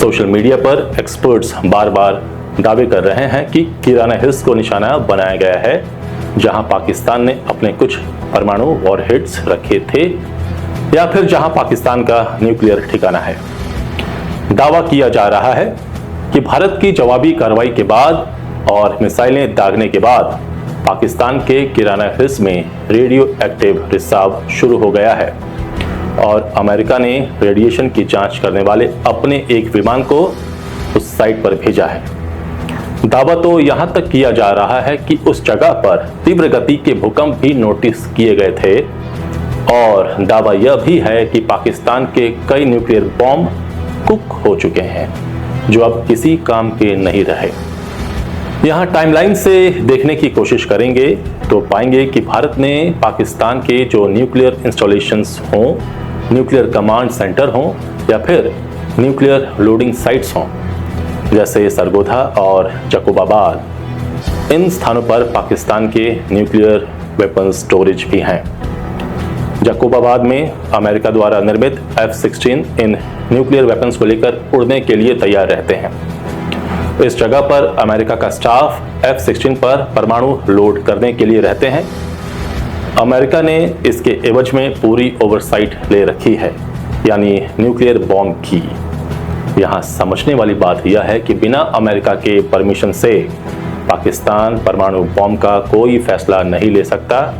Social media पर experts बार बार दावे कर रहे हैं कि किराना हिल्स को निशाना बनाया गया है, जहां पाकिस्तान ने अपने कुछ परमाणु वॉरहेड्स रखे थे या फिर जहां पाकिस्तान का न्यूक्लियर ठिकाना है। दावा किया जा रहा है कि भारत की जवाबी कार्रवाई के बाद और मिसाइलें दागने के बाद पाकिस्तान के किराना हिल्स में रेडियो एक्टिव रिसाव शुरू हो गया है और अमेरिका ने रेडिएशन की जांच करने वाले अपने एक विमान को उस साइट पर भेजा है। दावा तो यहां तक किया जा रहा है कि उस जगह पर तीव्र गति के भूकंप भी नोटिस किए गए थे और दावा यह भी है कि पाकिस्तान के कई न्यूक्लियर बॉम्ब कुक हो चुके हैं जो अब किसी काम के नहीं रहे। यहाँ टाइमलाइन से देखने की कोशिश करेंगे तो पाएंगे कि भारत ने पाकिस्तान के जो न्यूक्लियर इंस्टॉलेशंस हों, न्यूक्लियर कमांड सेंटर हों या फिर न्यूक्लियर लोडिंग साइट्स हों, जैसे सरगोधा और जकोबाबाद, इन स्थानों पर पाकिस्तान के न्यूक्लियर वेपन स्टोरेज भी हैं। जकोबाबाद में अमेरिका द्वारा निर्मित F-16 इन न्यूक्लियर वेपन्स को लेकर उड़ने के लिए तैयार रहते हैं। इस जगह पर अमेरिका का स्टाफ F-16 पर परमाणु लोड करने के लिए रहते हैं। अमेरिका ने इसके एवज में पूरी ओवरसाइट ले रखी है, यानी न्यूक्लियर बॉम्ब की। यहाँ समझने वाली बात यह है कि बिना अमेरिका के परमिशन से पाकिस्तान परमाणु बॉम्ब का कोई फैसला नहीं ले सकता।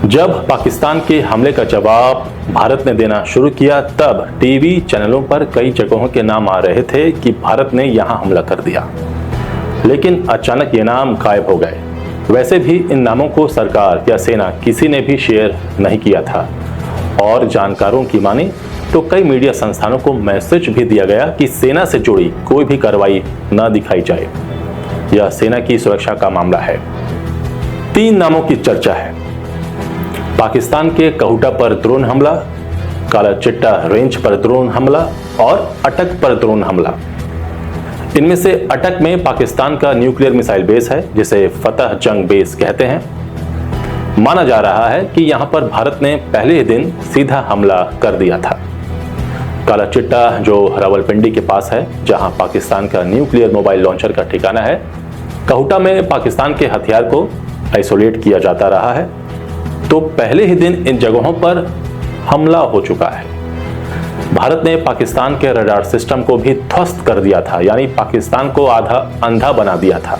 जब पाकिस्तान के हमले का जवाब भारत ने देना शुरू किया तब टीवी चैनलों पर कई जगहों के नाम आ रहे थे कि भारत ने यहां हमला कर दिया, लेकिन अचानक ये नाम गायब हो गए। वैसे भी इन नामों को सरकार या सेना किसी ने भी शेयर नहीं किया था और जानकारों की माने तो कई मीडिया संस्थानों को मैसेज भी दिया गया कि सेना से जुड़ी कोई भी कार्रवाई न दिखाई जाए। यह सेना की सुरक्षा का मामला है। 3 नामों की चर्चा है। पाकिस्तान के कहूटा पर ड्रोन हमला, काला चिट्टा रेंज पर ड्रोन हमला और अटक पर ड्रोन हमला। इनमें से अटक में पाकिस्तान का न्यूक्लियर मिसाइल बेस है जिसे फतह जंग बेस कहते हैं। माना जा रहा है कि यहां पर भारत ने पहले ही दिन सीधा हमला कर दिया था। काला चिट्टा जो रावलपिंडी के पास है, जहां पाकिस्तान का न्यूक्लियर मोबाइल लॉन्चर का ठिकाना है, कहूटा में पाकिस्तान के हथियार को आइसोलेट किया जाता रहा है, तो पहले ही दिन इन जगहों पर हमला हो चुका है। भारत ने पाकिस्तान के रडार सिस्टम को भी ध्वस्त कर दिया था, यानी पाकिस्तान को आधा अंधा बना दिया था।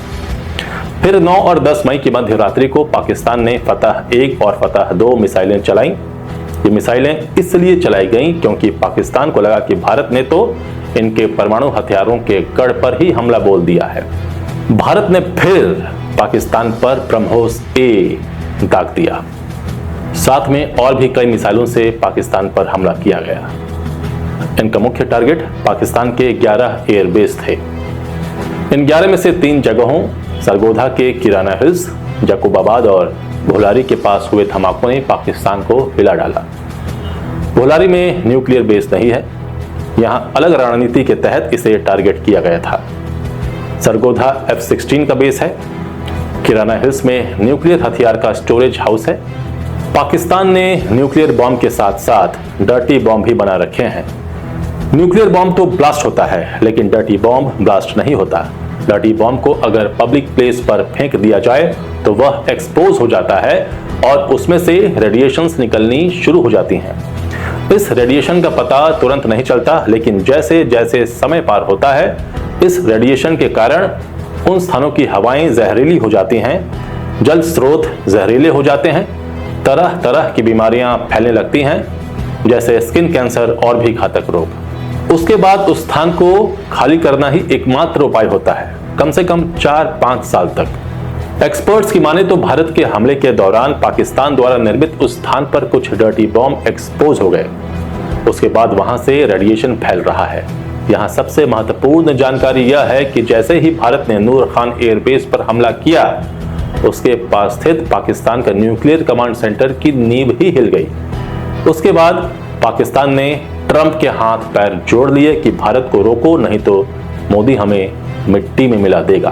फिर 9 और 10 मई की मध्य रात्रि को पाकिस्तान ने फतह 1 और फतह 2 मिसाइलें चलाई। ये मिसाइलें इसलिए चलाई गईं क्योंकि पाकिस्तान को लगा कि भारत ने तो इनके परमाणु हथियारों के गढ़ पर ही हमला बोल दिया है। भारत ने फिर पाकिस्तान पर ब्रह्मोस ए दाग दिया। साथ में और भी कई मिसाइलों से पाकिस्तान पर हमला किया गया। इनका मुख्य टारगेट पाकिस्तान के 11 एयरबेस थे। इन 11 में से 3 जगहों सरगोधा के किराना हिल्स, जकोबाबाद और भोलारी के पास हुए धमाकों ने पाकिस्तान को हिला डाला। भोलारी में न्यूक्लियर बेस नहीं है, यहां अलग रणनीति के तहत इसे टारगेट किया गया था। सरगोधा F-16 का बेस है। किराना हिल्स में न्यूक्लियर हथियार का स्टोरेज हाउस है। पाकिस्तान ने न्यूक्लियर बॉम्ब के साथ साथ डर्टी बॉम्ब भी बना रखे हैं। न्यूक्लियर बॉम्ब तो ब्लास्ट होता है, लेकिन डर्टी बॉम्ब ब्लास्ट नहीं होता। डर्टी बॉम्ब को अगर पब्लिक प्लेस पर फेंक दिया जाए तो वह एक्सपोज हो जाता है और उसमें से रेडिएशंस निकलनी शुरू हो जाती हैं। इस रेडिएशन का पता तुरंत नहीं चलता, लेकिन जैसे जैसे समय पार होता है, इस रेडिएशन के कारण उन स्थानों की हवाएं जहरीली हो जाती हैं, जल स्रोत जहरीले हो जाते हैं, तरह तरह की बीमारियां फैलने लगती हैं, जैसे स्किन कैंसर और भी घातक रोग। उसके बाद उस स्थान को खाली करना ही एकमात्र उपाय होता है, कम से कम 4-5 साल तक। एक्सपर्ट्स की माने तो भारत के हमले के दौरान पाकिस्तान द्वारा निर्मित उस स्थान पर कुछ डर्टी बॉम्ब एक्सपोज हो गए। उसके बाद वहां से रेडिएशन फैल रहा है। यहाँ सबसे महत्वपूर्ण जानकारी यह है कि जैसे ही भारत ने नूर खान एयरबेस पर हमला किया, उसके पास स्थित पाकिस्तान का न्यूक्लियर कमांड सेंटर की नींव ही हिल गई। उसके बाद पाकिस्तान ने ट्रंप के हाथ पैर जोड़ लिए कि भारत को रोको, नहीं तो मोदी हमें मिट्टी में मिला देगा।